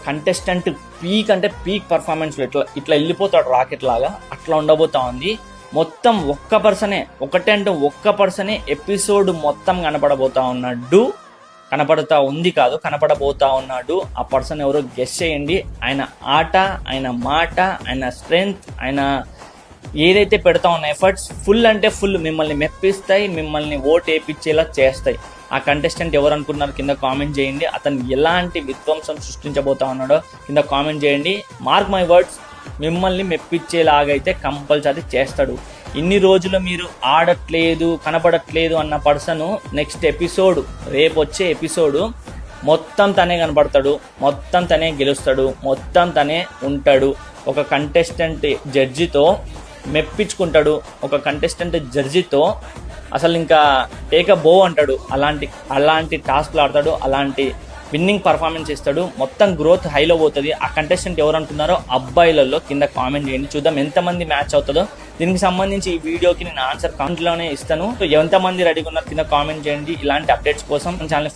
Contestant peak అంటే peak performance ఇట్లా వెళ్ళిపోతాడు రాకెట్ లాగా, అట్లా ఉండబోతా ఉంది. మొత్తం ఒక్క పర్సనే ఎపిసోడ్ మొత్తం కనపడబోతా ఉన్నాడు. ఆ పర్సన్ ఎవరో గెస్ చేయండి. ఆయన ఆట, ఆయన మాట, ఆయన స్ట్రెంగ్త్, ఆయన ఏదైతే పెడతా ఉన్న ఎఫర్ట్స్ ఫుల్ అంటే ఫుల్ మిమ్మల్ని మెప్పిస్తాయి, మిమ్మల్ని ఓట్ వేయించేలా చేస్తాయి. ఆ కంటెస్టెంట్ ఎవరు అనుకున్నారు కింద కామెంట్ చేయండి. అతను ఎలాంటి విధ్వంసం సృష్టించబోతా ఉన్నాడో కింద కామెంట్ చేయండి. మార్క్ మై వర్డ్స్, మిమ్మల్ని మెప్పించేలాగైతే కంపల్సరీ చేస్తాడు. ఇన్ని రోజులు మీరు ఆడట్లేదు, కనపడట్లేదు అన్న పర్సన్ నెక్స్ట్ ఎపిసోడ్, రేపు వచ్చే ఎపిసోడ్ మొత్తం తనే కనపడతాడు, మొత్తం తనే గెలుస్తాడు, మొత్తం తనే ఉంటాడు. ఒక కంటెస్టెంట్ జడ్జితో మెప్పించుకుంటాడు, ఒక కంటెస్టెంట్ జడ్జితో అసలు ఇంకా టేక్ అ బో అంటాడు. అలాంటి టాస్క్లు ఆడతాడు, అలాంటి విన్నింగ్ పర్ఫార్మెన్స్ ఇస్తాడు. మొత్తం గ్రోత్ హైలో పోతుంది. ఆ కంటెస్టెంట్ ఎవరు అనుకున్నారో అబ్బాయిలలో కింద కామెంట్ చేయండి. చూద్దాం ఎంతమంది మ్యాచ్ అవుతుందో. దీనికి సంబంధించి ఈ వీడియోకి నేను ఆన్సర్ కామెంట్లోనే ఇస్తాను. సో ఎంతమంది రెడీగా ఉన్నారు కింద కామెంట్ చేయండి. ఇలాంటి అప్డేట్స్ కోసం ఛానల్